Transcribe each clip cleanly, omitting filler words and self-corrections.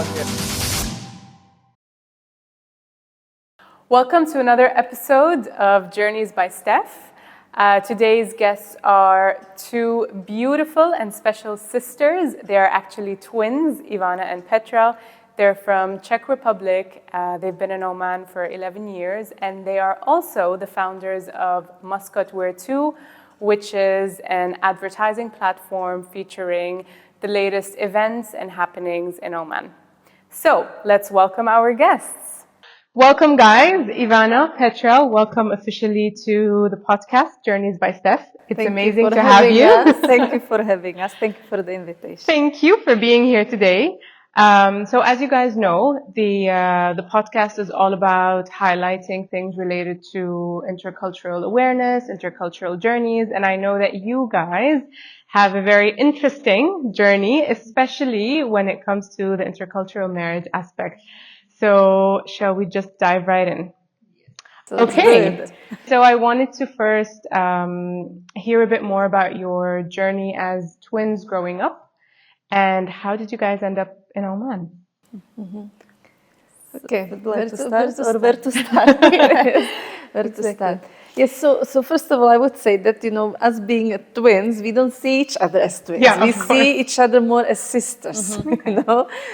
here. Welcome to another episode of Journeys by Steph. Today's guests are two beautiful and special sisters. They are actually twins, Ivana and Petra. They're from Czech Republic. They've been in Oman for 11 years, and they are also the founders of Mascot Wear 2, which is an advertising platform featuring the latest events and happenings in Oman. So let's welcome our guests. Welcome, guys. Ivana, Petra, welcome officially to the podcast, Journeys by Steph. It's amazing to have you. Thank you for having us. Thank you for the invitation. Thank you for being here today. So as you guys know, the podcast is all about highlighting things related to intercultural awareness, intercultural journeys, and I know that you guys have a very interesting journey, especially when it comes to the intercultural marriage aspect. So shall we just dive right in? Okay. So I wanted to first hear a bit more about your journey as twins growing up, and how did you guys end up in Oman? Okay, where to start? Where to start? Yes, so first of all, I would say that, us being twins, we don't see each other as twins. Yeah, we see each other more as sisters,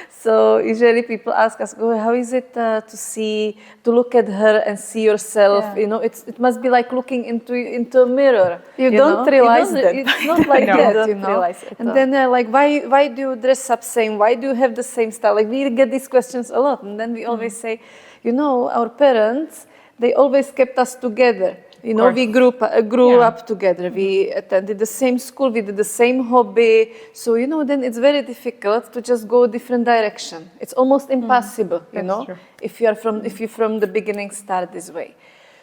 So usually people ask us, how is it to look at her and see yourself? Yeah. It must be like looking into a mirror. You don't realize that. It's not like No. that, You don't realize it. And then they're like, why do you dress up same? Why do you have the same style? Like, we get these questions a lot. And then we always say, our parents, they always kept us together. We grew up together. We attended the same school. We did the same hobby. So, then it's very difficult to just go a different direction. It's almost impossible, True. if you from the beginning start this way.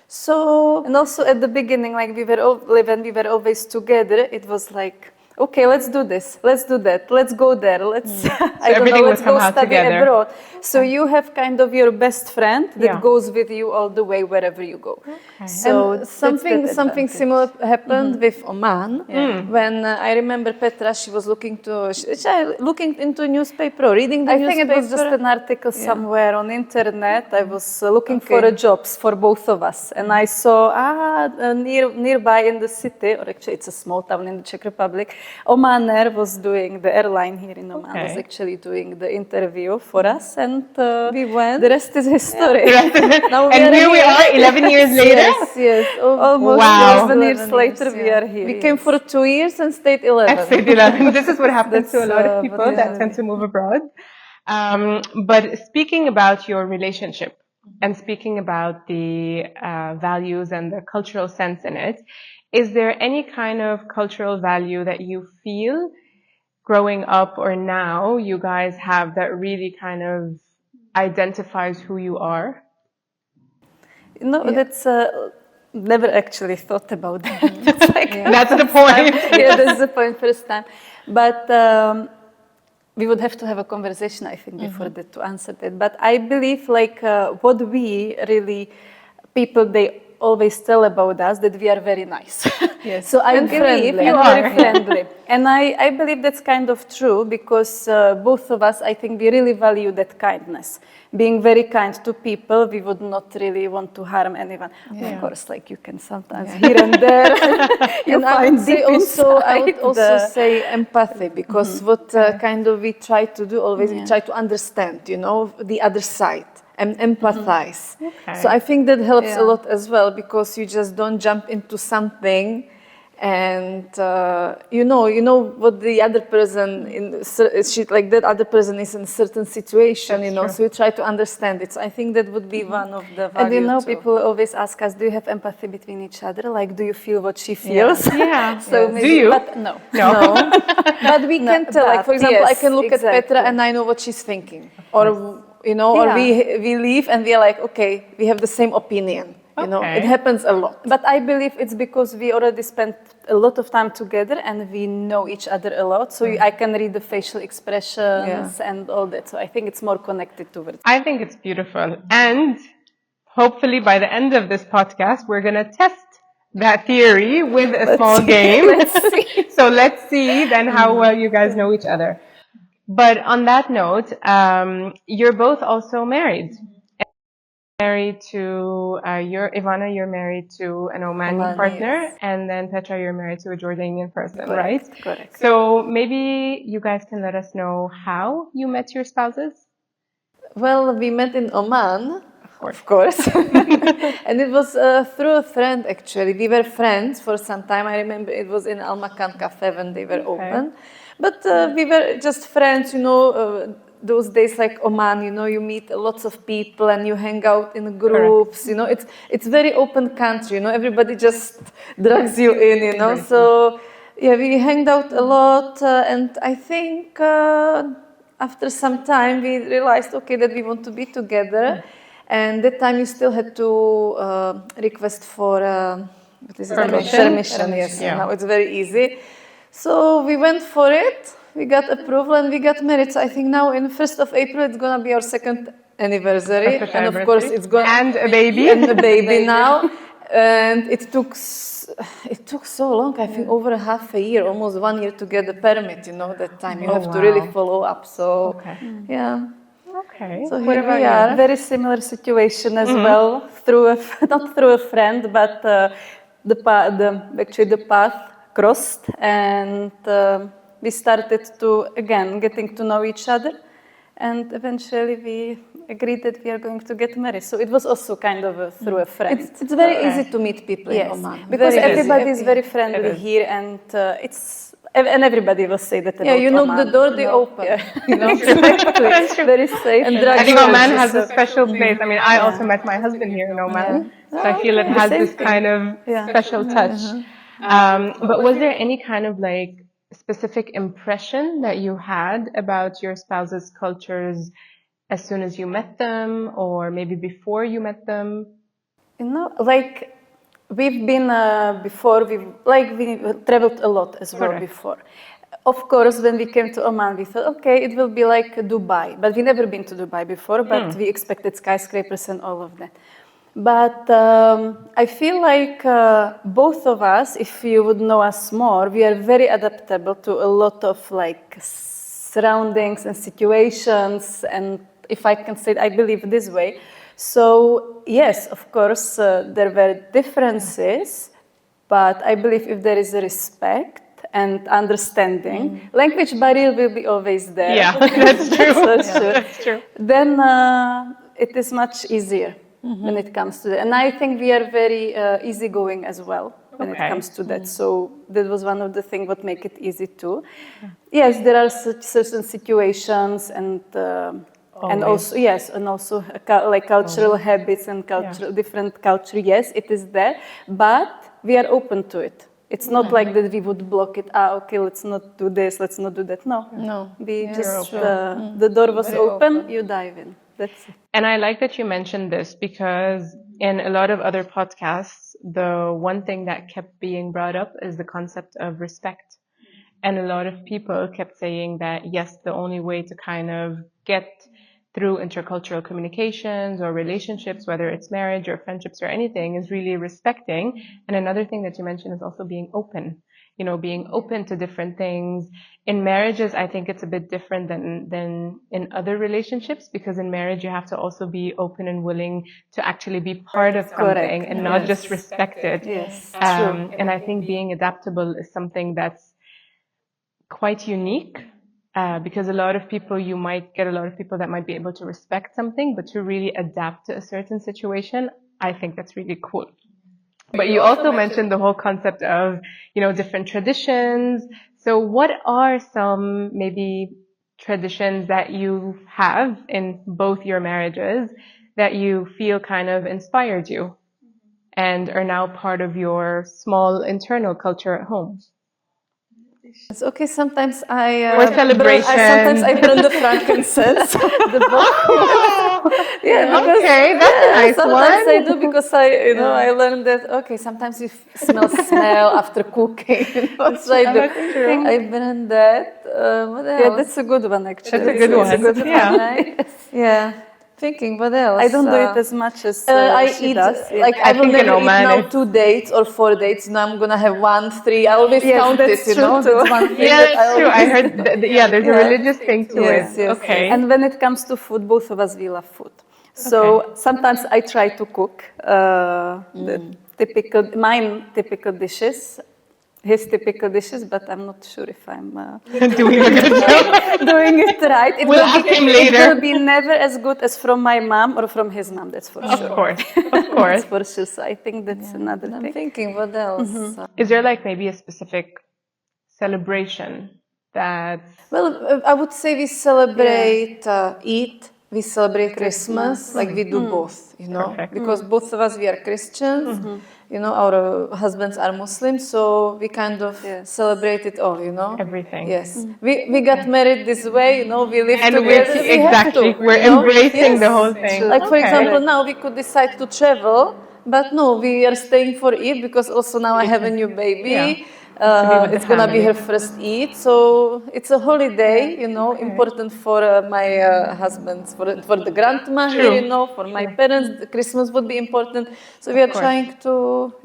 So, and also at the beginning, like when we were always together, it was like, okay, let's do this, let's do that, let's go there, let's let's go study abroad. So you have kind of your best friend that goes with you all the way wherever you go. Okay. So and something similar happened with Oman. When I remember Petra, she was looking into a newspaper, reading the newspaper. I think it was just an article somewhere on internet. I was looking for a jobs for both of us, and I saw nearby in the city, or actually it's a small town in the Czech Republic, Oman Air was doing, the airline here in Oman was actually doing the interview for us, and we went. The rest is history. Now and here we are 11 years later? Yes. Almost 11 years later we are here. We came for 2 years and stayed 11. I stayed 11. This is what happens to a lot of people that tend to move abroad. But speaking about your relationship and speaking about the values and the cultural sense in it, is there any kind of cultural value that you feel growing up or now you guys have that really kind of identifies who you are? That's never actually thought about that. That's the point. That's the point first time. But we would have to have a conversation, I think, before that to answer that. But I believe what we really, people, they always tell about us that we are very nice. Yes. So I believe you are very friendly. And I believe that's kind of true because both of us, I think we really value that kindness. Being very kind to people, we would not really want to harm anyone. Yeah. Of course, you can sometimes here and there. And I would also say empathy, because what kind of we try to do always, we try to understand, the other side. And empathize. Okay. So I think that helps a lot as well, because you just don't jump into something and you know what the other person that other person is in a certain situation. That's so you try to understand it. So I think that would be one of the values. And people always ask us, do you have empathy between each other? Like, do you feel what she feels? Yeah. So maybe, do you? But no. But we can tell. Like, for example, I can look at Petra and I know what she's thinking, or we leave and we are like, okay, we have the same opinion. It happens a lot. But I believe it's because we already spent a lot of time together and we know each other a lot. So I can read the facial expressions and all that. So I think it's more connected towards. I think it's beautiful. And hopefully by the end of this podcast, we're going to test that theory with a small game. So let's see then how well you guys know each other. But on that note, you're both also married. Married to Ivana, you're married to an Omani partner, yes. and then Petra, you're married to a Jordanian person, Correct, right? correct. So maybe you guys can let us know how you met your spouses. Well, we met in Oman, of course. And it was through a friend, actually. We were friends for some time. I remember it was in Al Makan Cafe when they were open. But we were just friends, those days like Oman, you meet lots of people and you hang out in groups, it's very open country, everybody just drags you in, So, yeah, we hanged out a lot and I think after some time we realized, okay, that we want to be together. And that time you still had to request for what is it? Permission, yes. Yeah. Now it's very easy. So we went for it. We got approval and we got married. So I think now in 1st of April it's gonna be our second anniversary. And of course it's gonna and a baby. And a baby now. And it took so long. I think over half a year, almost 1 year to get the permit. That time you have to really follow up. So yeah. Okay. So here we are. Very similar situation as well. Not through a friend, but the path crossed, and we started to again getting to know each other, and eventually we agreed that we are going to get married. So it was also kind of through a friend. It's very easy to meet people in Oman because everybody is very friendly here, and and everybody will say that. Yeah, you knock the door, they open. Exactly. Very safe. And I think Oman has a special place. I mean, I also met my husband here in Oman, so I feel it has this kind of special touch. But was there any kind of like specific impression that you had about your spouse's cultures as soon as you met them, or maybe before you met them? Like we've been before. We traveled a lot as well before. Of course, when we came to Oman, we thought, okay, it will be like Dubai, but we never been to Dubai before. But we expected skyscrapers and all of that. But I feel like both of us, if you would know us more, we are very adaptable to a lot of like surroundings and situations. And if I can say it, I believe this way. So yes, of course, there were differences, but I believe if there is a respect and understanding, language barrier will be always there. Yeah, that's true. That's true. Then it is much easier. When it comes to that. And I think we are very easygoing as well when it comes to that. So that was one of the things what make it easy too. Yes, there are certain situations and also like cultural habits and different culture. Yes, it is there, but we are open to it. It's not like that we would block it. Okay, let's not do this, let's not do that. No. We just the door was open. You dive in. That's it. And I like that you mentioned this because in a lot of other podcasts, the one thing that kept being brought up is the concept of respect. And a lot of people kept saying that, yes, the only way to kind of get through intercultural communications or relationships, whether it's marriage or friendships or anything, is really respecting. And another thing that you mentioned is also being open. Being open to different things. In marriages, I think it's a bit different than in other relationships, because in marriage, you have to also be open and willing to actually be part of something and not just respect it. Yes. And I think being adaptable is something that's quite unique, because you might get a lot of people that might be able to respect something, but to really adapt to a certain situation, I think that's really cool. But you also mentioned the whole concept of, different traditions. So what are some maybe traditions that you have in both your marriages that you feel kind of inspired you and are now part of your small internal culture at home? It's okay, sometimes I sometimes I burn the frankincense. Okay, that's a nice sometimes one. I do because I learned that sometimes you smell after cooking. So I burn that. What else? Yeah, that's a good one actually. That's a good one. Yeah. thinking, what else? I don't do it as much as I she eat, does. like, I will think in never eat Oman now it's- 2 dates or 4 dates. You know, I'm gonna have 1, 3. I always Yes, count that's it, you true know. too. That's one thing Yeah, that that's true. I always- heard, there's a religious thing to Yes, it. yes, Okay. And when it comes to food, both of us, we love food. So sometimes I try to cook mine typical dishes, his typical dishes, but I'm not sure if I'm Doing a good job. doing it right. It We'll will ask be, him It later. will be never as good as from my mom or from his mom, that's for sure. Of course. Of That's course. for sure. So I think that's another I'm thing. thinking, what else? Is there like maybe a specific celebration that Well, I would say we celebrate Eid, we celebrate Christmas, like we do both, you know, Perfect. because both of us, we are Christians, you know, our husbands are Muslims, so we kind of celebrate it all, you know. everything? Yes, we got married this way, you know, we live And together. we We have exactly, to, we're you know? embracing the Yes. whole thing. Like for Okay. example, now we could decide to travel, but no, we are staying for Eid because also now I have a new baby. Yeah. To be with the It's gonna be family. her first Eid, so it's a holiday, you know, important for my husbands, for the grandma here, you know, for my parents. The Christmas would be important, so we are course. trying to,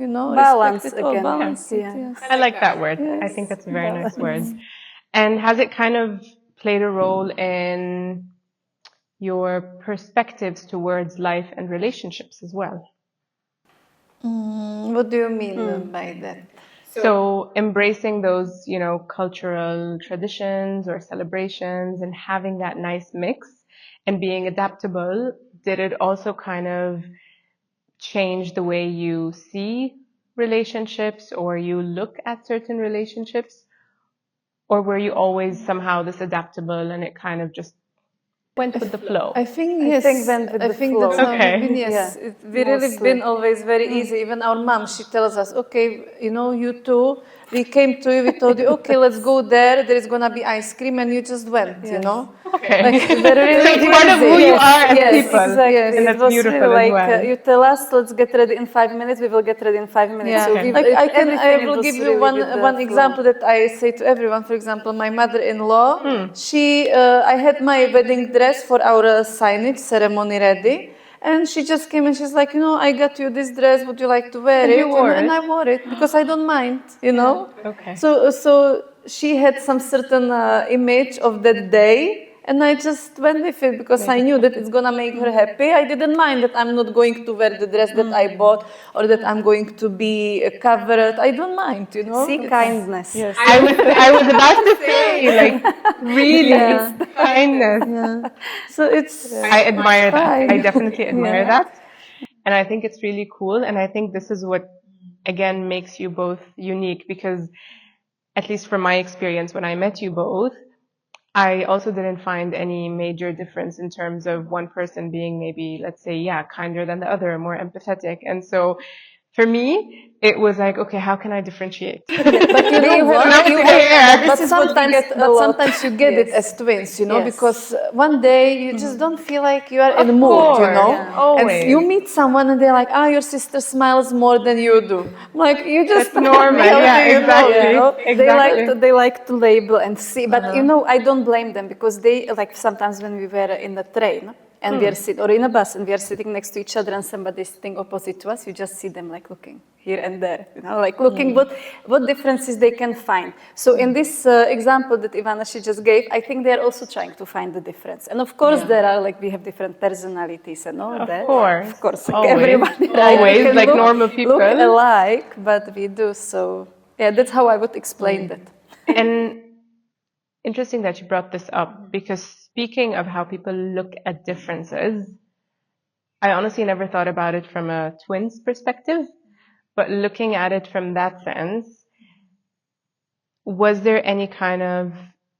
you know, Balance respect it all, again. balance it. Yeah. Yes. I like that word. I think that's a very nice word. And has it kind of played a role in your perspectives towards life and relationships as well? What do you mean by that? So embracing those, you know, cultural traditions or celebrations and having that nice mix and being adaptable, did it also kind of change the way you see relationships or you look at certain relationships? Or were you always somehow this adaptable and it kind of just went with the flow? I think I yes. think went with I the think flow. that's how Okay. we've been. Yes, Yeah, we really mostly. been always very easy. Even our mom, she tells us, okay, you know, you two, we came to you, we told you, okay, let's go there. There is gonna be ice cream, and you just went. You know, Okay. like they're really So it's part of easy. who you Yes, are as yes, people. Exactly. And It that's was beautiful really as like well. you tell us, let's get ready in 5 minutes. We will get ready in 5 minutes. Yeah, So we, like I everything will was give you really with the one flow. example that I say to everyone. For example, my mother-in-law, she, I had my wedding dress for our signage ceremony ready, and she just came and she's like, you know, I got you this dress. Would you like to wear And it? you wore And it? I wore it because I don't mind, you know. Okay. So she had some certain image of that day. And I just went with it because I knew that it's gonna make her happy. I didn't mind that I'm not going to wear the dress that I bought or that I'm going to be covered. I don't mind, you know. See kindness. Yes. I was about to say, like, really, kindness. Yeah. So it's I admire that. fine. I definitely admire Yeah. that. And I think it's really cool. And I think this is what, again, makes you both unique because, at least from my experience, when I met you both, I also didn't find any major difference in terms of one person being maybe, let's say, yeah, kinder than the other, more empathetic. And so for me, it was like, okay, how can I differentiate? But you know what? Now You it's there. this is what sometimes- we get but sometimes you get it as twins, you know, Yes. because one day you just don't feel like you are in the Of mood, you course, know. yeah. Always. And you meet someone and they're like, your sister smiles more than you do. I'm like, you just That's normal. how Yeah, do you know, exactly. you know? Exactly. They like to label and see, but you know, I don't blame them because they like sometimes when we were in the train and we are sitting or in a bus and we are sitting next to each other and somebody is sitting opposite to us, you just see them like looking here and there, you know, like looking what differences they can find. So in this example that Ivana she just gave, I think they are also trying to find the difference. And of course there are like we have different personalities and all Of that. course. Of course, like Always. everybody, Always, we can like normal people. look alike, but we do. So yeah, that's how I would explain that. And interesting that you brought this up because speaking of how people look at differences, I honestly never thought about it from a twins perspective, but looking at it from that sense, was there any kind of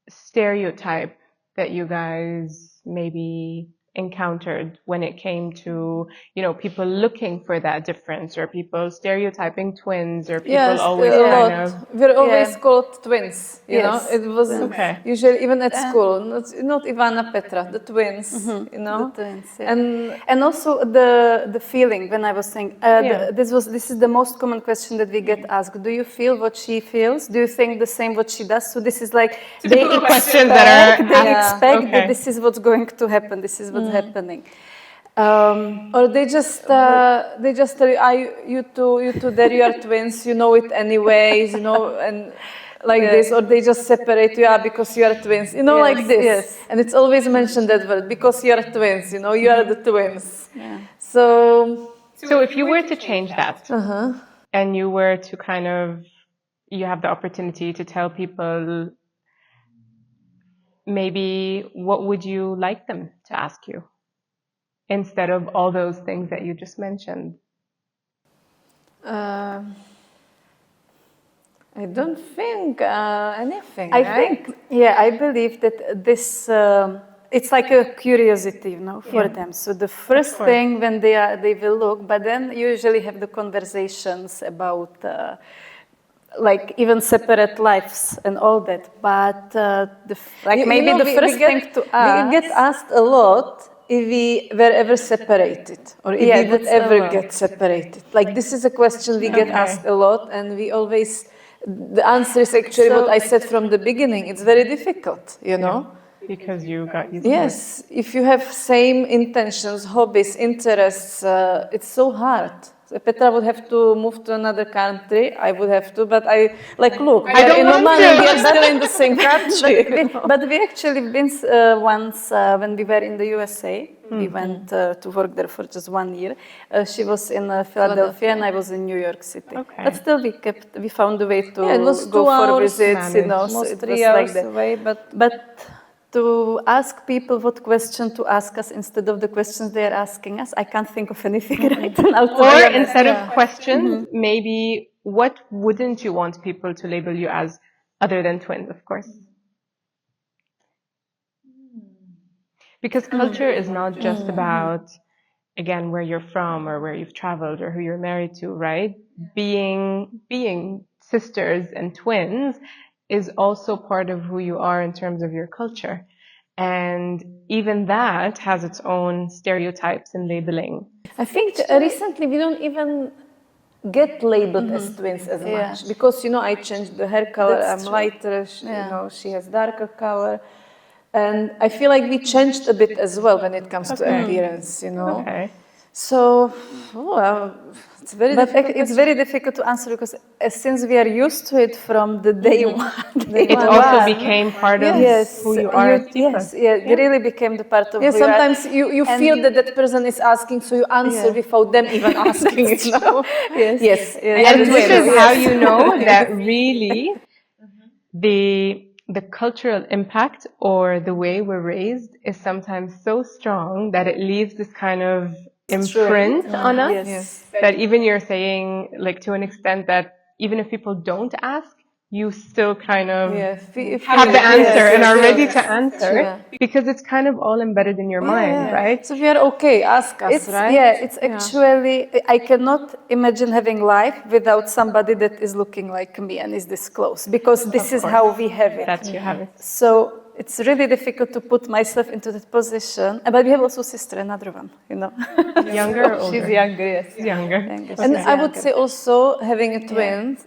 stereotype that you guys maybe encountered when it came to, you know, people looking for that difference or people stereotyping twins or people Yes, always a kind lot. of... We're always Yeah. called twins, you know. Yes, It was Okay. usually even at school, not Ivana, Petra, the twins, you know. The twins, yeah. And And also the feeling when I was saying this is the most common question that we get asked. Do you feel what she feels? Do you think the same what she does? So this is like Typical questions that are they asked. expect Okay. that this is what's going to happen. This is what's happening. Or they just tell you, you two, there you are twins, you know it anyways, you know, and like this, or they just separate you, because you are twins, you know, like this. Yes. And it's always mentioned that word, because you are twins, you know, you are the twins. So if you were to change that, and you were to kind of, you have the opportunity to tell people, maybe what would you like them to ask you instead of all those things that you just mentioned? I don't think anything. I right? think, I believe that this, it's like a curiosity, you know, for them. So the first thing when they will look, but then usually have the conversations about, like even separate lives and all that. But maybe the first thing to ask. We get asked a lot if we were ever separated, or if we would that's a ever lot. get separated. Like, this is a question we get asked a lot, and we always, the answer is actually what I said from the beginning. It's very difficult, you know. Because you got used to it. Yes, if you have same intentions, hobbies, interests, it's so hard. So Petra would have to move to another country. I would have to, but look, we are in Oman and we are still in the same country. But we actually been once when we were in the USA. We went to work there for just 1 year. She was in Philadelphia and I was in New York City. Okay. But still, we found a way to it was go 2 for hours visits. You know, almost so it 3 was hours like that. away, But to ask people what question to ask us instead of the questions they are asking us, I can't think of anything right now. Or instead of questions, maybe what wouldn't you want people to label you as, other than twins, of course? Because culture is not just about, again, where you're from or where you've traveled or who you're married to, right? Being sisters and twins is also part of who you are in terms of your culture. And even that has its own stereotypes and labeling. I think recently we don't even get labeled as twins as much, because, you know, I changed the hair color. That's I'm true. lighter. You know, she has darker color, and I feel like we changed a bit as well when it comes to appearance. You know, so it's very difficult. It's very difficult to answer because since we are used to it from the day one, It also became part of who you are. It really became the part of who you are. Sometimes you feel that person is asking, so you answer without them even asking. You know? Yes. And this is how you know that really the cultural impact or the way we're raised is sometimes so strong that it leaves this kind of imprint on us, that even you're saying, like, to an extent that even if people don't ask, you still kind of have the answer and are ready to answer because it's kind of all embedded in your mind, right? So we are okay, ask us, right? Yeah, it's actually, I cannot imagine having life without somebody that is looking like me and is this close, because this is how we have it. That's you have it. So it's really difficult to put myself into that position. But we have also sister, another one, you know. Younger or older? She's younger, yes. Younger. And I would say also having a twin,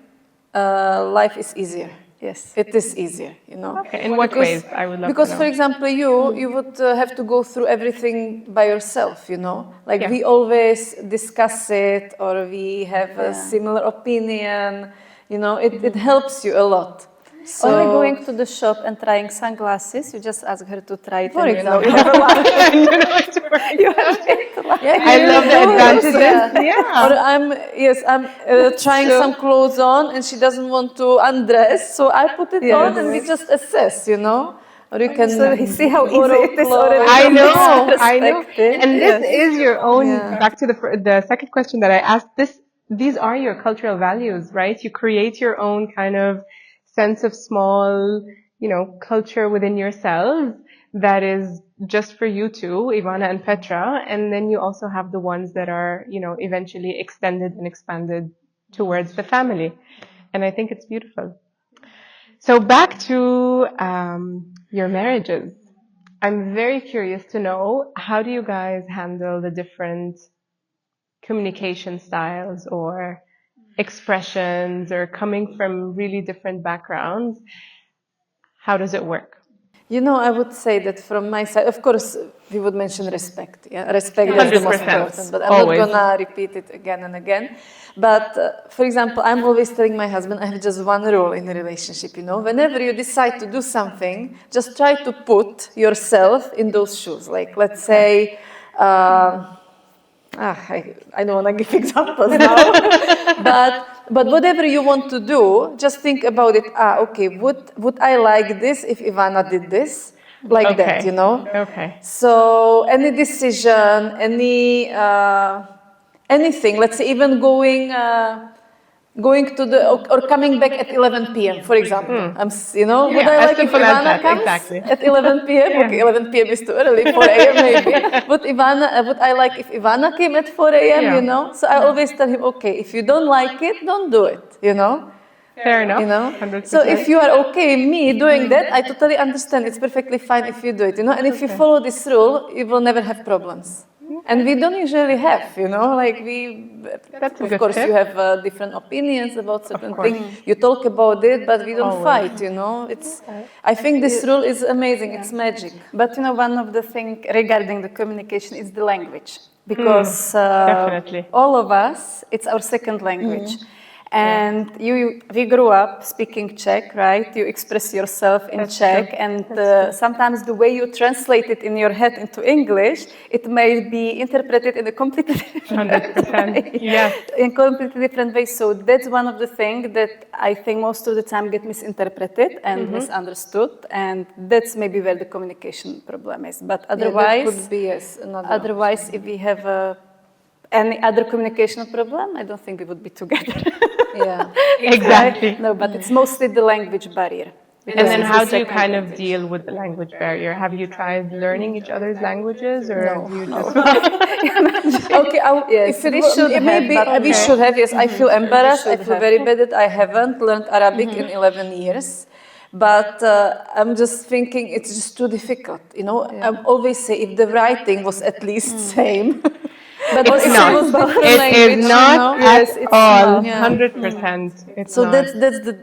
life is easier. Yes. It is easier, you know. Okay. In what ways? I would love because to know. for example, you would have to go through everything by yourself, you know. Like we always discuss it, or we have a similar opinion, you know. It helps you a lot. So, only going to the shop and trying sunglasses, you just ask her to try it. For example, you have a lot. I love the advantages. Or I'm trying some clothes on, and she doesn't want to undress, so I put it on, and we just assess, you know. Or you can see how easy it is already. I know. And this is your own. Back to the second question that I asked. These are your cultural values, right? You create your own kind of sense of small, you know, culture within yourselves that is just for you two, Ivana and Petra, and then you also have the ones that are, you know, eventually extended and expanded towards the family. And I think it's beautiful. So back to your marriages. I'm very curious to know, how do you guys handle the different communication styles or expressions, or coming from really different backgrounds? How does it work? You know, I would say that from my side, of course, we would mention respect. Yeah, respect is the most 100%. important, but I'm Always. not gonna repeat it again and again. But for example, I'm always telling my husband I have just one rule in a relationship. You know, whenever you decide to do something, just try to put yourself in those shoes. Like, let's say. I don't want to give examples now, but whatever you want to do, just think about it. Okay, would I like this if Ivana did this? Like that, you know? Okay. So any decision, anything, let's say even going to the, or coming back at 11 p.m., for example. You know, would I as like if simple as Ivana that, comes exactly. at 11 p.m.? Okay, 11 p.m. is too early, 4 a.m. maybe. Would I like if Ivana came at 4 a.m., Yeah. you know? So I always tell him, okay, if you don't like it, don't do it, you know? Fair enough. You know? 100%. So if you are okay, me doing that, I totally understand. It's perfectly fine if you do it, you know? And if you follow this rule, you will never have problems. And we don't usually have, you know, like That's a of good course, tip. you have different opinions about certain things. You talk about it, but we don't fight, you know. I think this rule is amazing. It's magic. But you know, one of the things regarding the communication is the language. Because definitely. all of us, it's our second language. And we grew up speaking Czech, right? You express yourself in Czech, and sometimes the way you translate it in your head into English, it may be interpreted in a completely different 100%. Yeah. in completely different ways. So that's one of the things that I think most of the time get misinterpreted and misunderstood, and that's maybe where the communication problem is. But otherwise, that could be, yes, another otherwise, if we have any other communication problem, I don't think we would be together. Yeah. Exactly. No, but it's mostly the language barrier. And then It's how the do you second kind of language. deal with the language barrier? Have you tried learning each other's languages, or No. have you just Okay, Yes, if we should have, maybe but we should have. Yes, I feel embarrassed. I should feel have. very bad that I haven't learned Arabic in 11 years. But I'm just thinking it's just too difficult. You know, I always say if the writing was at least same. But It's if not. it was different It language, is you not know? at Yes, it's all. not. 100%. It's So not.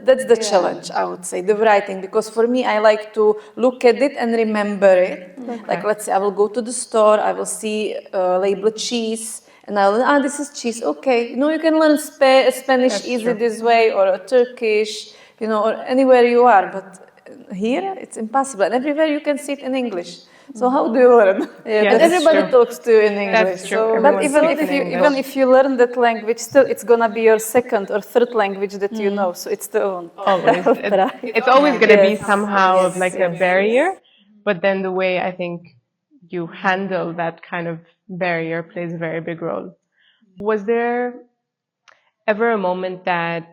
that's the challenge, I would say, the writing. Because for me, I like to look at it and remember it. Like, let's say I will go to the store, I will see label cheese, and I will, this is cheese. Okay, you know, you can learn Spanish That's easy true. this way, or Turkish, you know, or anywhere you are. But here, it's impossible. And everywhere you can see it in English. So how do you learn? Yeah, and that's everybody true. talks to you in English. That's true. So, But Everyone even speaks if you learn that language, still it's gonna be your second or third language that you know. So it's the own. Always. It's always going to be somehow of like a barrier, but then the way I think you handle that kind of barrier plays a very big role. Was there ever a moment that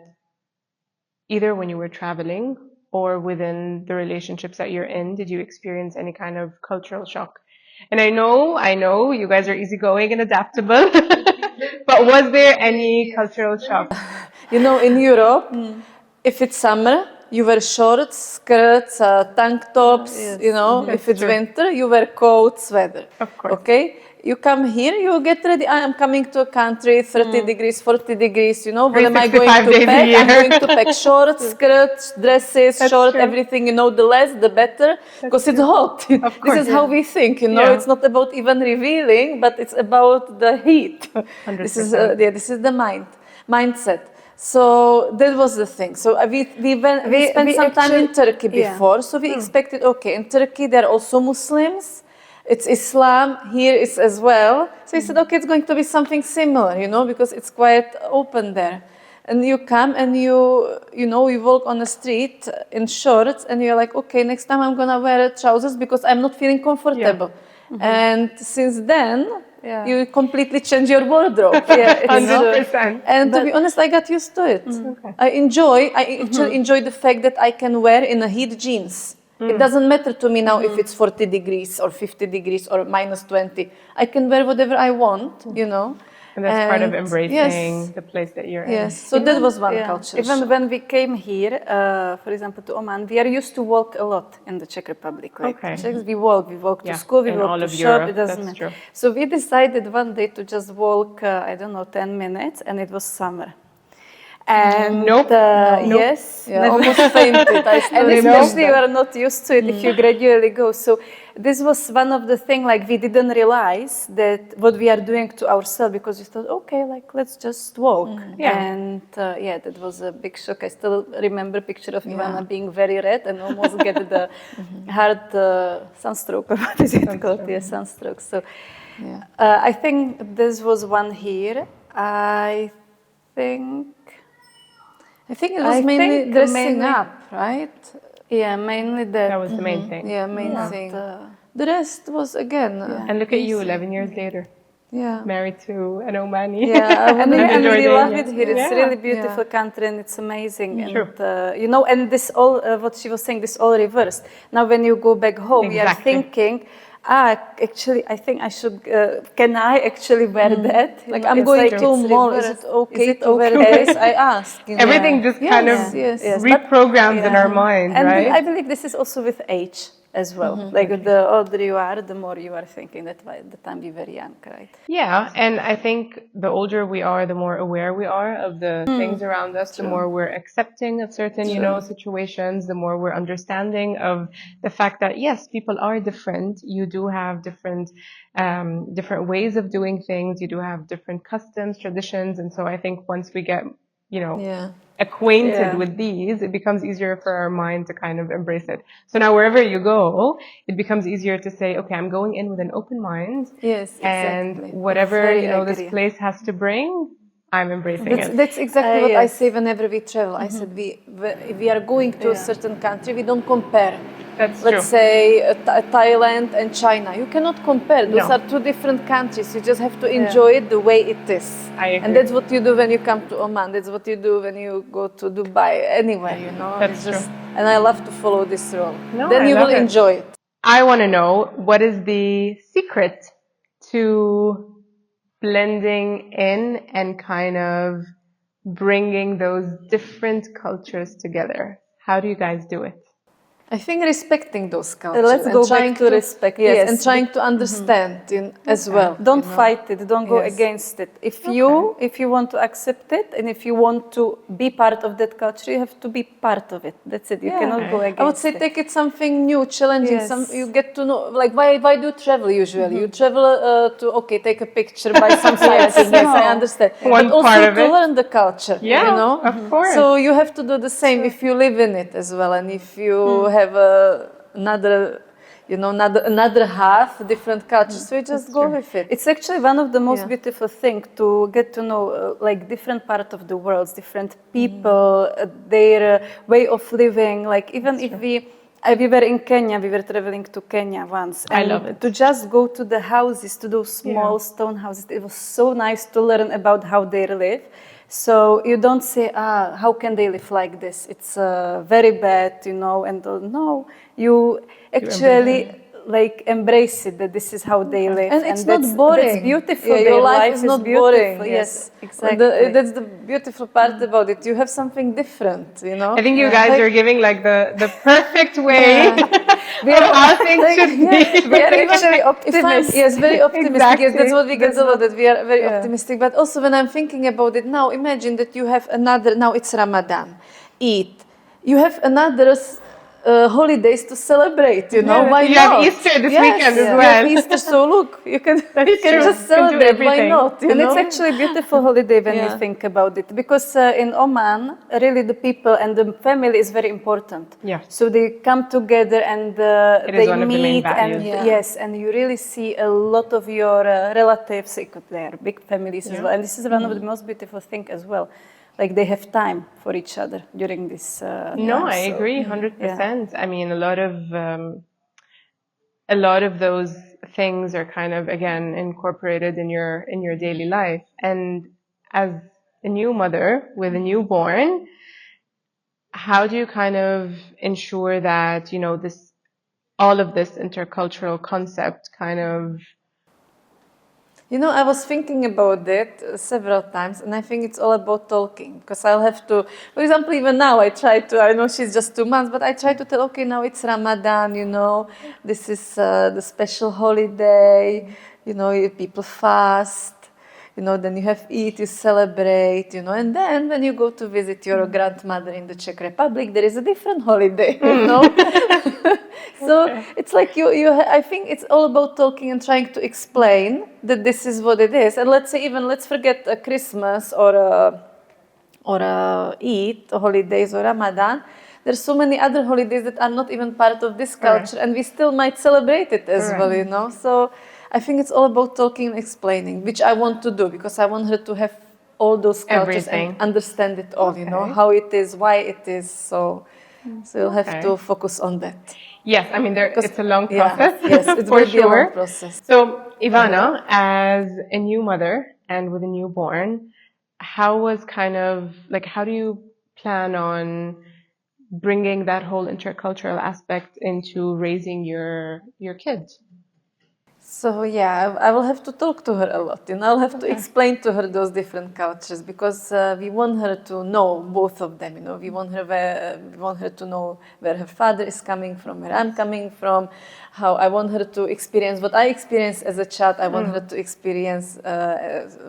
either when you were traveling or within the relationships that you're in, did you experience any kind of cultural shock? And I know you guys are easygoing and adaptable, but was there any cultural shock? You know, in Europe, if it's summer, you wear shorts, skirts, tank tops. You know, if it's true. winter, you wear coats, sweater. Of course. Okay? You come here, you get ready. I am coming to a country, 30 degrees, 40 degrees. You know, what am I going 365 to days a pack? I'm year. going to pack shorts, skirts, dresses, short, true. everything. You know, the less, the better, because it's hot. Of course. This is how we think. You know, Yeah. it's not about even revealing, but it's about the heat. This is 100%. this is the mindset. So that was the thing. So we spent some time in Turkey before. So we expected, okay, in Turkey there are also Muslims. It's Islam, here is as well. So we said, okay, it's going to be something similar, you know, because it's quite open there. And you come and you know, you walk on the street in shorts and you're like, okay, next time I'm gonna wear trousers because I'm not feeling comfortable. And since then, you completely change your wardrobe. Yeah, 100%. And to be honest, I got used to it. I actually enjoy the fact that I can wear in a heat jeans. It doesn't matter to me now if it's 40 degrees or 50 degrees or minus 20. I can wear whatever I want, you know. And that's part of embracing the place that you're in. Yes, so that was one culture. Even when we came here, for example, to Oman, we are used to walk a lot in the Czech Republic. Like Czechs, we walk to school, we in walk all to of shop, Europe, it doesn't that's matter. true. So we decided one day to just walk, I don't know, 10 minutes, and it was summer. And Nope. yes, Yeah, almost fainted. I still and remember. especially you are not used to it if you gradually go. So this was one of the things, like we didn't realize that what we are doing to ourselves, because we thought, okay, like let's just walk. Yeah. And yeah, that was a big shock. I still remember a picture of Ivana being very red and almost get the hard sunstroke, or what is it called? Yeah, sunstroke. So I think this was one here. I think it was mainly dressing up, right? Yeah, mainly that. That was the main thing. Yeah, main thing. The rest was again. And look at you, 11 years later, Yeah. married to an Omani. Yeah, And we love it here. It's Yeah. really beautiful country and it's amazing. And you know, and this all what she was saying, this all reversed. Now, when you go back home, you are thinking, actually, I think I should. Can I actually wear that? You Like know, I'm it's going like to it's mall. Is reversed. it okay Is it to wear okay? this? I ask. You know. Everything just kind of yes. reprograms in our mind, And right? I believe this is also with age as well. Like the older you are, the more you are thinking. That's why at the time we were young, right? Yeah, and I think the older we are, the more aware we are of the things around us, the more we're accepting of certain, situations, the more we're understanding of the fact that, yes, people are different. You do have different ways of doing things. You do have different customs, traditions. And so I think once we get, acquainted with these, it becomes easier for our mind to kind of embrace it. So now wherever you go, it becomes easier to say, okay, I'm going in with an open mind. Yes, And exactly. whatever, Very this agree. place has to bring, I'm embracing it. That's exactly what I yes. say whenever we travel. I said if we are going to a certain country, we don't compare. That's true. Let's say Thailand and China. You cannot compare. Those No. are two different countries. You just have to enjoy it the way it is. I agree. And that's what you do when you come to Oman. That's what you do when you go to Dubai. Anywhere, That's It's just, and I love to follow this rule. No, Then I you love will it. enjoy it. I want to know, what is the secret to blending in and kind of bringing those different cultures together? How do you guys do it? I think respecting those cultures. Let's and go trying back to respect. Yes, Yes. and trying to understand as well. Don't fight it. Don't go Yes. against it. If you want to accept it, and if you want to be part of that culture, you have to be part of it. That's it. You cannot go against I would say it. take it something new, challenging. Yes. You get to know, like why do you travel usually? You travel to take a picture, buy some sightseeing. Yes, I understand. One but also part of to it. learn the culture. Yeah, of course. So you have to do the same if you live in it as well, and if you have another half different culture. So you just go with it. It's actually one of the most beautiful things to get to know, like different part of the world, different people, their way of living. Like even if we were in Kenya, we were traveling to Kenya once. And I love it. to just go to the houses, to those small stone houses, it was so nice to learn about how they live. So you don't say, how can they live like this? It's very bad, and no, you actually embrace it, that this is how they live. And it's not boring. That's beautiful. Yeah, your Their life is not boring. Yes, exactly. That's the beautiful part about it. You have something different, I think you guys are giving the perfect way of how things should be. We are actually optimists. Yes, very optimistic. Exactly. Yes, that's what we get a lot, that we are very optimistic. But also when I'm thinking about it now, imagine that you have now it's Ramadan, Eid. You have another holidays to celebrate, why You not? have Easter this weekend as You well. have Easter, so look, you can true. just You can do celebrate, why everything. not? And it's actually a beautiful holiday when we think about it, because in Oman, really the people and the family is very important. Yeah. So they come together and It is they one of the main meet, and values. yes, and you really see a lot of your relatives. They are big families as well, and this is one of the most beautiful things as well. Like they have time for each other during this. No, I agree, 100%. I mean, a lot of those things are kind of, again, incorporated in your daily life. And as a new mother with a newborn, how do you kind of ensure that all of this intercultural concept kind of? I was thinking about that several times, and I think it's all about talking, because I'll have to, for example, even now I know she's just 2 months, but I try to tell, okay, now it's Ramadan, this is the special holiday, people fast, you know, then you have eat, you celebrate, you know, and then when you go to visit your grandmother in the Czech Republic, there is a different holiday, you know. So it's like I think it's all about talking and trying to explain that this is what it is. And let's say even let's forget a Christmas or a Eid holidays or Ramadan. There's so many other holidays that are not even part of this culture, and we still might celebrate it as well, you know. So I think it's all about talking and explaining, which I want to do because I want her to have all those cultures and understand it all, you know, how it is, why it is. So you'll have to focus on that. Yes, I mean, it's a long process. Yes, it will be a long process. So, Ivana, as a new mother and with a newborn, how do you plan on bringing that whole intercultural aspect into raising your kids? So yeah, I will have to talk to her a lot, you know. I'll have to explain to her those different cultures because we want her to know both of them, you know. We want her to know where her father is coming from, where I'm coming from, how I want her to experience what I experienced as a child. I want her to experience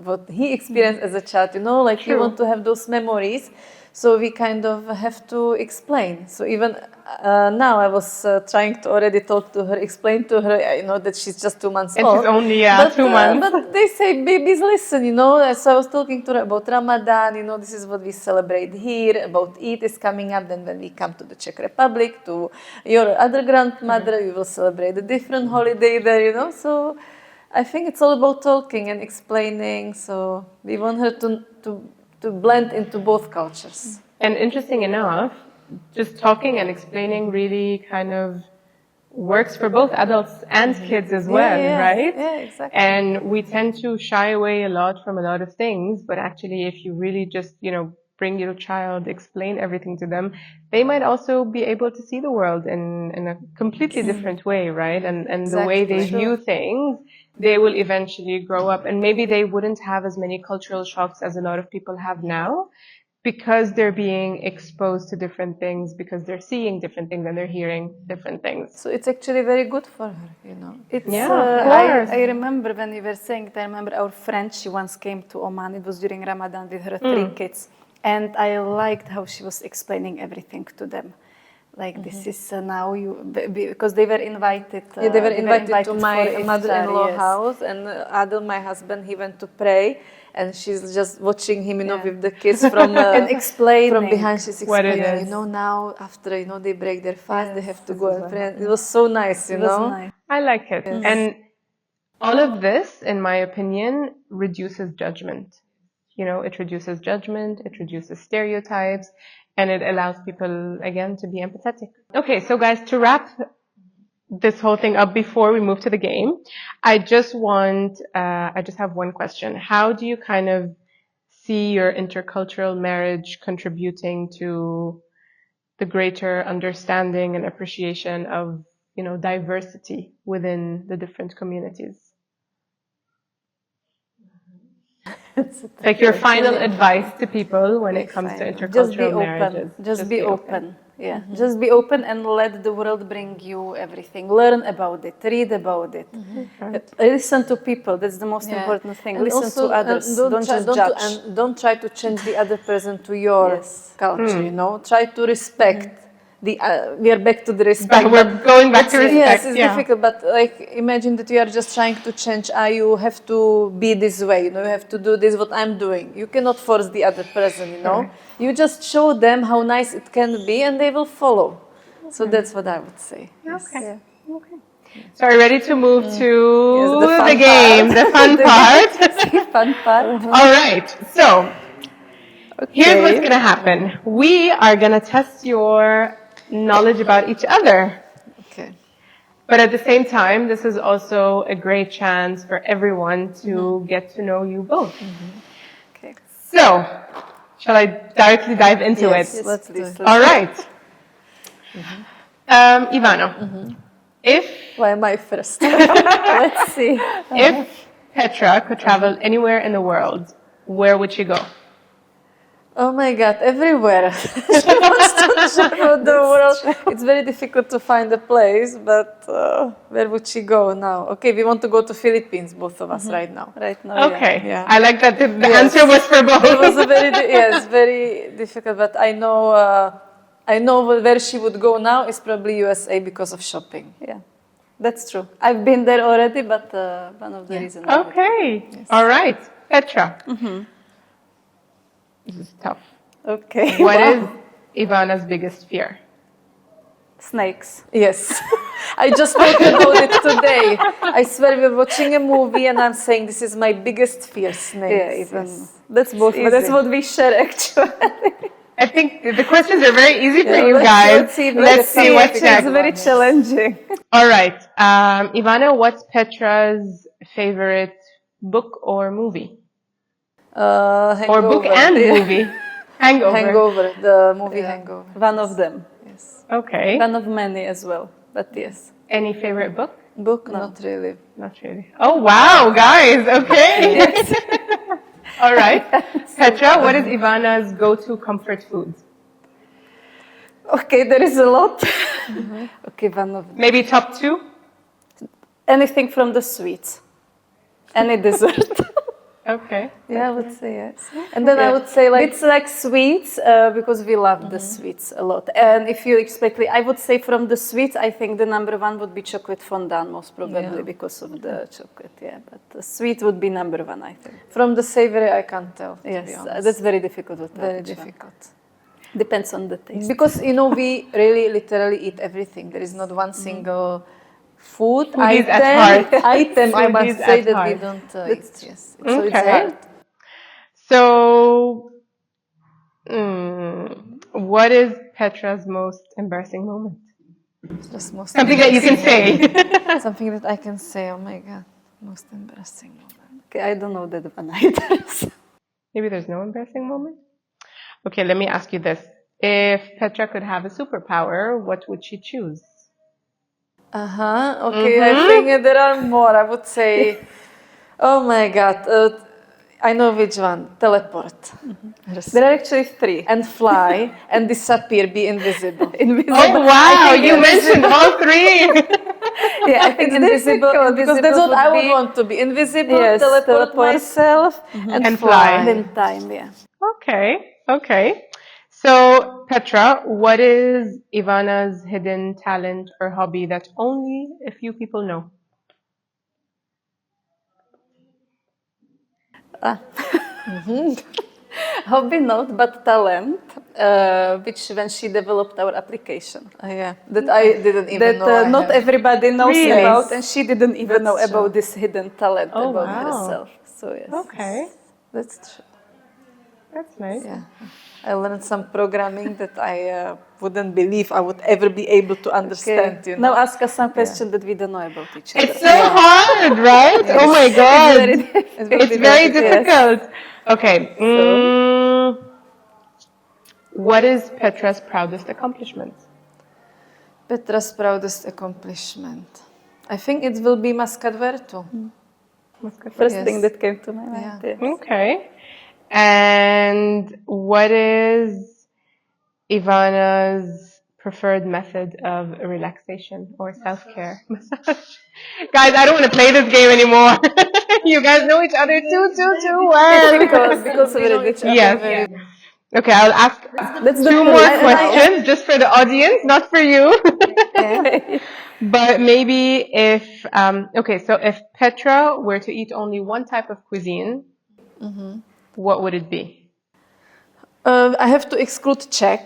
what he experienced as a child, you know. Like we want to have those memories. So we kind of have to explain. So even now I was trying to already talk to her, explain to her, you know, that she's just 2 months old. And she's only 2 months. But they say babies listen, you know. So I was talking to her about Ramadan, you know, this is what we celebrate here, about Eid is coming up. Then when we come to the Czech Republic, to your other grandmother, we will celebrate a different holiday there, you know. So I think it's all about talking and explaining. So we want her to blend into both cultures. And interesting enough, just talking and explaining really kind of works for both adults and kids as well, right? Yeah, exactly. And we tend to shy away a lot from a lot of things, but actually if you really just, you know, bring your child, explain everything to them, they might also be able to see the world in a completely different way, right? And the way they view things, they will eventually grow up, and maybe they wouldn't have as many cultural shocks as a lot of people have now because they're being exposed to different things, because they're seeing different things and they're hearing different things. So it's actually very good for her, you know. It's, of course. I remember when you were saying it, I remember our friend, she once came to Oman, it was during Ramadan with her 3 kids. And I liked how she was explaining everything to them. Like this is now because they were invited. They were invited to my for mother-in-law iftar, house, and Adil, my husband, he went to pray, and she's just watching him, you know, with the kids from and explaining from behind. She's explaining, it is. you know, now after they break their fast, they have to go and pray. It was so nice, you know. nice. I like it. And all of this, in my opinion, reduces judgment. You know, it reduces judgment, it reduces stereotypes, and it allows people, again, to be empathetic. Okay, so guys, to wrap this whole thing up before we move to the game, I just have one question. How do you kind of see your intercultural marriage contributing to the greater understanding and appreciation of, you know, diversity within the different communities? Like your final advice to people when it comes to intercultural marriages. Just be open. Yeah, just be open and let the world bring you everything. Learn about it, read about it. Listen to people. That's the most important thing. And listen also, to others. Don't just judge. And don't try to change the other person to your culture. You know, try to respect. We are back to the respect. We're going back to respect. Yes, it's difficult, but like imagine that you are just trying to change. You have to be this way. You know, you have to do this. What I'm doing. You cannot force the other person. You know, you just show them how nice it can be, and they will follow. So that's what I would say. Okay. Okay. So are you ready to move to the game, the fun part? Fun part. All right. So here's what's going to happen. We are going to test your knowledge about each other. Okay. But at the same time, this is also a great chance for everyone to get to know you both. Okay. So, shall I directly dive into it? Let's do it. All right. Ivana, if... Why am I first? Let's see. If Petra could travel anywhere in the world, where would she go? Oh my God, everywhere. She wants to travel the world. It's very difficult to find a place, but where would she go now? Okay, we want to go to Philippines, both of us right now. Right now, Okay. Yeah. I like that the answer was for both. It was a very difficult, but I know where she would go now is probably USA because of shopping. Yeah, that's true. I've been there already, but one of the reasons. Okay. All right. Petra. This is tough. Okay. What Wow. is Ivana's biggest fear? Snakes? Yes, I just spoke about it today. I swear we were watching a movie and I'm saying this is my biggest fear, snakes. Yeah, even Yes. that's both. But that's Easy. what we share actually. I think the questions are very easy for you let's- guys. let's see if Let's see it's what's next. very challenging. All right. Ivana, what's Petra's favorite book or movie? Or Hangover. book and movie? Hangover. Hangover, the movie Hangover. One of them. Yes. Okay. One of many as well. But yes. Any favorite book? Book? Not really. Not really. Oh, wow, guys. Okay. All right. Petra, what is Ivana's go-to comfort food? Okay, there is a lot. Okay, one of them. Maybe top two? Anything from the sweets. Any dessert. Okay. Yeah, I would say yes. And then I would say like It's like sweets because we love the sweets a lot. And if you expect, I would say from the sweets, I think the number one would be chocolate fondant, most probably because of the chocolate. Yeah, but the sweet would be number one, I think. from the savory, I can't tell. To Yes, be honest. that's very difficult to tell Very which one. difficult. Depends on the taste. Because we really literally eat everything. There is not one single food Foodies at item. heart. Item I must Foodies say at that we heart. don't That's eat. Yes. So it's Okay. hard. So, what is Petra's most embarrassing moment? Just most Something that you can say. something that I can say. Oh my God, most embarrassing moment. Okay, I don't know that one either. Maybe there's no embarrassing moment? Okay, let me ask you this. If Petra could have a superpower, what would she choose? Okay, I think there are more. I would say, oh my God, I know which one. Teleport. There are actually three. And fly and disappear, be invisible. Oh, wow, you mentioned all three. Yeah, I think Invisible, because that's what I would want to be. Invisible, Yes, teleport myself, And fly. And in time, yeah. Okay. So, Petra, what is Ivana's hidden talent or hobby that only a few people know? Hobby not, but talent, which when she developed our application. Yeah, that I didn't even know. I Not have. everybody knows Really? about, and she didn't even know That's about this hidden talent Oh, about wow. herself. So yes. Okay, That's true. that's nice. Yeah, I learned some programming that I wouldn't believe I would ever be able to understand. Okay. You know? Now ask us some questions that we don't know about each other. It's so hard, right? Oh my God. It's very difficult. Okay. What is Petra's proudest accomplishment? Petra's proudest accomplishment. I think it will be Muscat Vertu. First Yes. thing that came to my mind. Yeah. Yeah. Okay. And what is Ivana's preferred method of relaxation or self-care? Massage. Guys, I don't want to play this game anymore. You guys know each other too well. Because we know each other. Yes. Okay, I'll ask That's the two truth. more questions just for the audience, not for you. But maybe if, okay, so if Petra were to eat only one type of cuisine, what would it be? I have to exclude Czech.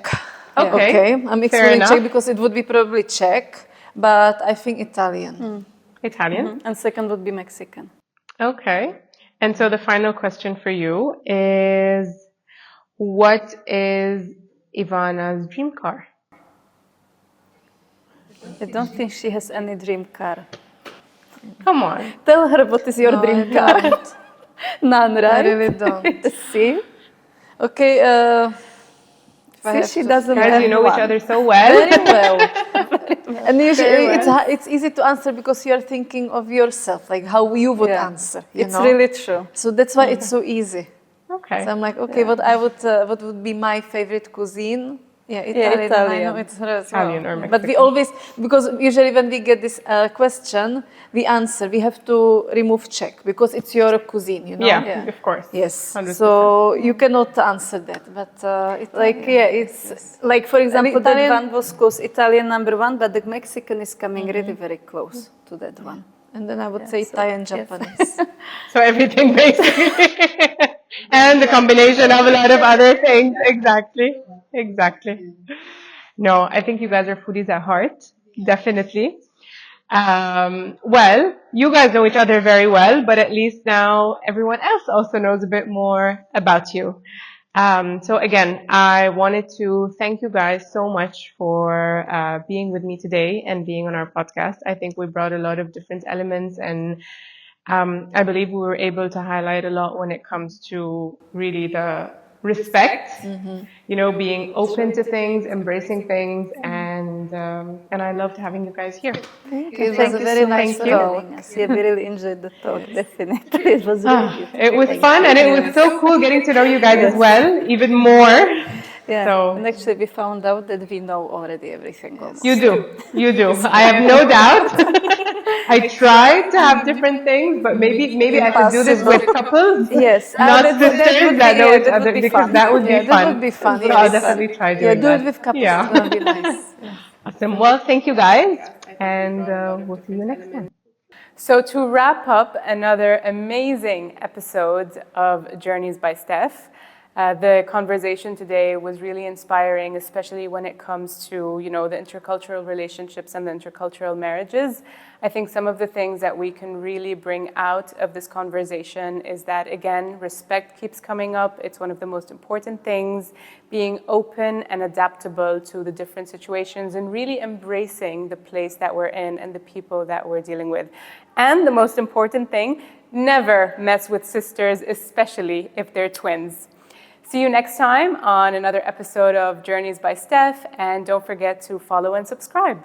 Okay. I'm Fair excluding enough. Czech because it would be probably Czech, but I think Italian. Italian? And second would be Mexican. Okay. And so the final question for you is, what is Ivana's dream car? I don't think she has any dream car. Come on. Tell her what is your dream car. None, I right? really don't. See? Okay, if I See, have she to- doesn't Guys, have you know one. each other so well. Very well. And usually Very it's easy to answer because you're thinking of yourself, like how you would Yeah. answer. It's really true. So that's why it's so easy. Okay. So I'm like, okay, what would be my favorite cuisine? Yeah, Italian. And I know Italian. it's her as Italian well. or But we Mexican. always, because usually when we get this question, we answer. We have to remove Czech because it's your cuisine, you know. Yeah, of course. Yes. 100%. So you cannot answer that, but Like, yeah, it's like, for example, that Italian- one was close, Italian number one, but the Mexican is coming really very close to that one. and then I would say Italian, Japanese. So everything basically. And the combination of a lot of other things. Exactly. Exactly. No, I think you guys are foodies at heart. Definitely. Well, you guys know each other very well, but at least now everyone else also knows a bit more about you. So again, I wanted to thank you guys so much for being with me today and being on our podcast. I think we brought a lot of different elements, and I believe we were able to highlight a lot when it comes to really the respect, you know, being open to things, embracing things, and I loved having you guys here. Thank you. It was Thank a you very so nice much for talk. having us. Yeah, we really enjoyed the talk, definitely. It was really beautiful. It was fun, and it was so cool getting to know you guys as well, even more. Yeah, So- and actually we found out that we know already everything almost. You do. I have no doubt. I tried to have different things, but maybe I should do this with couples, Yes, not that would sisters be- that know yeah, each that would other, be because fun. that would be Yeah, fun. that would be fun. So Yes. I'll definitely try doing Yeah, that. do it with couples. Yeah. It will be nice. Awesome. Well, thank you guys, and we'll see you next time. So to wrap up another amazing episode of Journeys by Steph, the conversation today was really inspiring, especially when it comes to, you know, the intercultural relationships and the intercultural marriages. I think some of the things that we can really bring out of this conversation is that, again, respect keeps coming up. It's one of the most important things, being open and adaptable to the different situations and really embracing the place that we're in and the people that we're dealing with. And the most important thing, never mess with sisters, especially if they're twins. See you next time on another episode of Journeys by Steph, and don't forget to follow and subscribe.